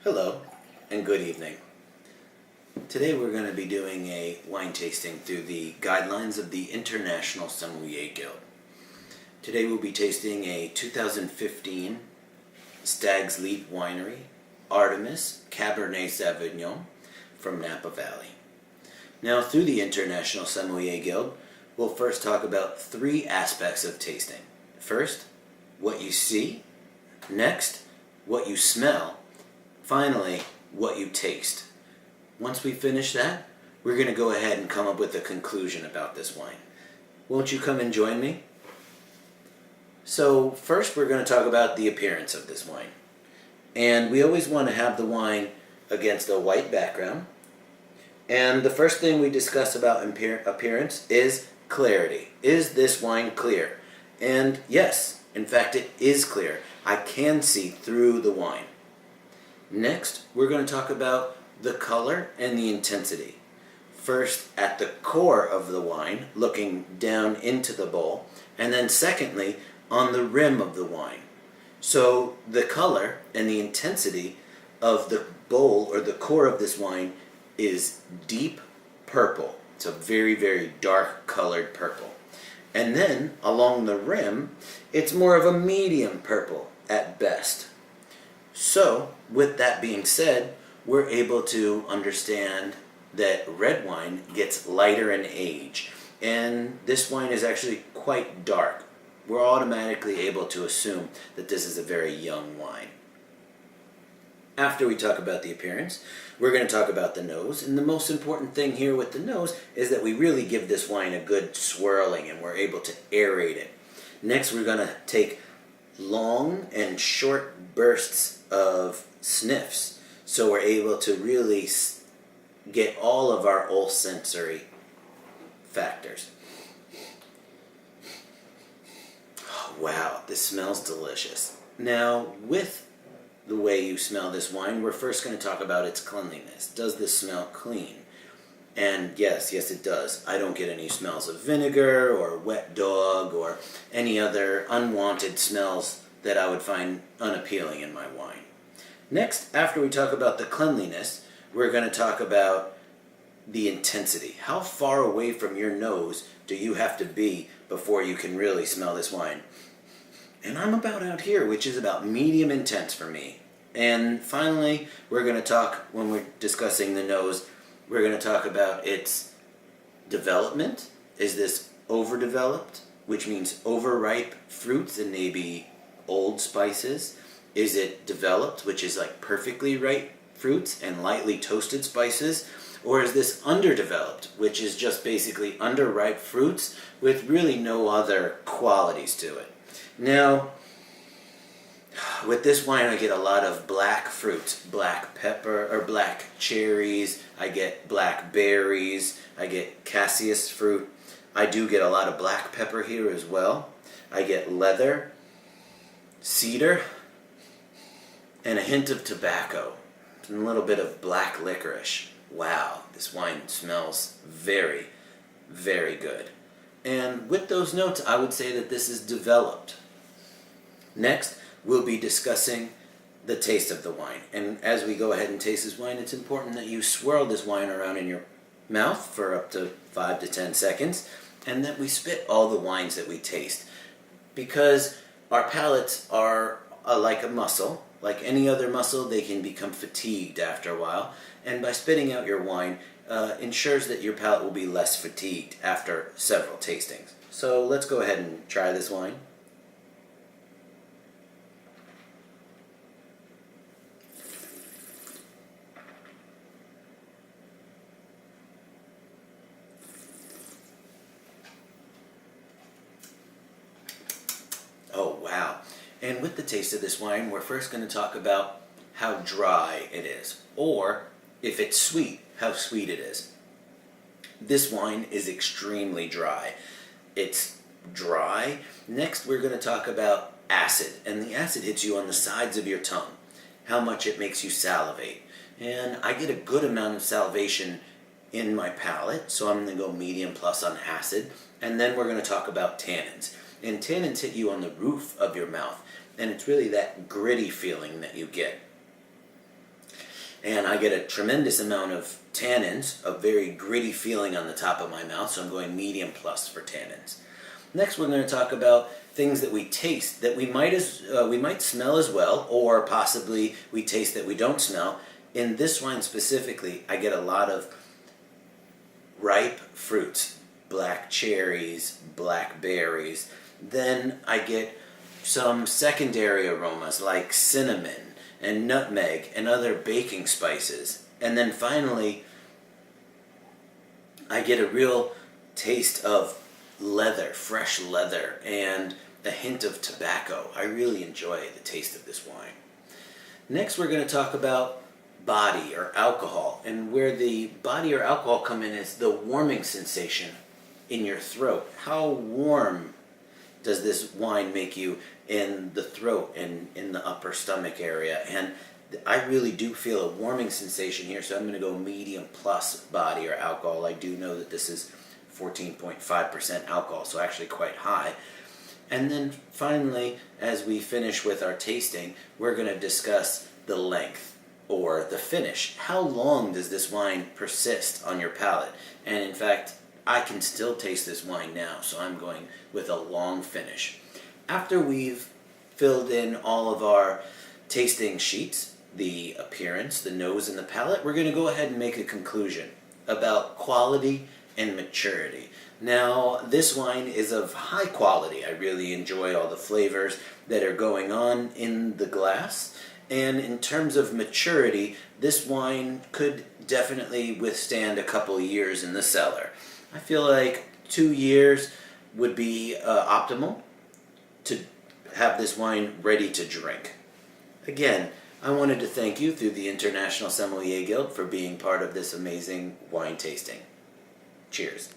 Hello and good evening. Today we're going to be doing a wine tasting through the guidelines of the International Sommelier Guild. Today we'll be tasting a 2015 Stag's Leap Winery Artemis Cabernet Savignon from Napa Valley. Now, through the International Sommelier Guild, we'll first talk about three aspects of tasting. First, what you see. Next, what you smell. Finally, what you taste. Once we finish that, we're going to go ahead and come up with a conclusion about this wine. Won't you come and join me? So first we're going to talk about the appearance of this wine. And we always want to have the wine against a white background. And the first thing we discuss about appearance is clarity. Is this wine clear? And yes, in fact it is clear. I can see through the wine. Next, we're going to talk about the color and the intensity. First, at the core of the wine, looking down into the bowl, and then secondly, on the rim of the wine. So the color and the intensity of the bowl or the core of this wine is deep purple. It's a very, very dark colored purple. And then along the rim, it's more of a medium purple at best. So, with that being said, we're able to understand that red wine gets lighter in age. And this wine is actually quite dark. We're automatically able to assume that this is a very young wine. After we talk about the appearance, we're going to talk about the nose. And the most important thing here with the nose is that we really give this wine a good swirling and we're able to aerate it. Next, we're going to take long and short bursts of sniffs, so we're able to really get all of our olfactory factors. Oh, wow, this smells delicious. Now, with the way you smell this wine, we're first going to talk about its cleanliness. Does this smell clean? And yes, it does. I don't get any smells of vinegar or wet dog or any other unwanted smells that I would find unappealing in my wine. Next, after we talk about the cleanliness, we're going to talk about the intensity. How far away from your nose do you have to be before you can really smell this wine? And I'm about out here, which is about medium intense for me. And finally, we're going to talk, when we're discussing the nose, we're going to talk about its development. Is this overdeveloped, which means overripe fruits and maybe old spices? Is it developed, which is like perfectly ripe fruits and lightly toasted spices? Or is this underdeveloped, which is just basically underripe fruits with really no other qualities to it? Now, with this wine I get a lot of black fruits, black pepper or black cherries, I get black berries, I get cassis fruit. I do get a lot of black pepper here as well. I get leather, cedar, and a hint of tobacco, and a little bit of black licorice. Wow, this wine smells very, very good. And with those notes, I would say that this is developed. Next, we'll be discussing the taste of the wine. And as we go ahead and taste this wine, it's important that you swirl this wine around in your mouth for up to 5 to 10 seconds, and that we spit all the wines that we taste. Because our palates are like a muscle. Like any other muscle, they can become fatigued after a while. And by spitting out your wine, ensures that your palate will be less fatigued after several tastings. So let's go ahead and try this wine. Oh, wow. And with the taste of this wine, we're first going to talk about how dry it is, or if it's sweet, how sweet it is. This wine is extremely dry. It's dry. Next, we're going to talk about acid, and the acid hits you on the sides of your tongue, how much it makes you salivate. And I get a good amount of salivation in my palate, so I'm going to go medium plus on acid, and then we're going to talk about tannins. And tannins hit you on the roof of your mouth, and it's really that gritty feeling that you get. And I get a tremendous amount of tannins, a very gritty feeling on the top of my mouth, so I'm going medium plus for tannins. Next, we're going to talk about things that we taste that we might smell as well, or possibly we taste that we don't smell. In this wine specifically, I get a lot of ripe fruits, black cherries, blackberries. Then I get some secondary aromas like cinnamon and nutmeg and other baking spices. And then finally, I get a real taste of leather, fresh leather, and a hint of tobacco. I really enjoy the taste of this wine. Next, we're going to talk about body or alcohol, and where the body or alcohol come in is the warming sensation in your throat. How warm does this wine make you in the throat and in the upper stomach area? And I really do feel a warming sensation here, so I'm going to go medium plus body or alcohol. I do know that this is 14.5% alcohol, so actually quite high. And then finally, as we finish with our tasting, we're going to discuss the length or the finish. How long does this wine persist on your palate? And in fact, I can still taste this wine now, so I'm going with a long finish. After we've filled in all of our tasting sheets, the appearance, the nose, and the palate, we're going to go ahead and make a conclusion about quality and maturity. Now, this wine is of high quality. I really enjoy all the flavors that are going on in the glass. And in terms of maturity, this wine could definitely withstand a couple years in the cellar. I feel like 2 years would be optimal to have this wine ready to drink. Again, I wanted to thank you through the International Sommelier Guild for being part of this amazing wine tasting. Cheers.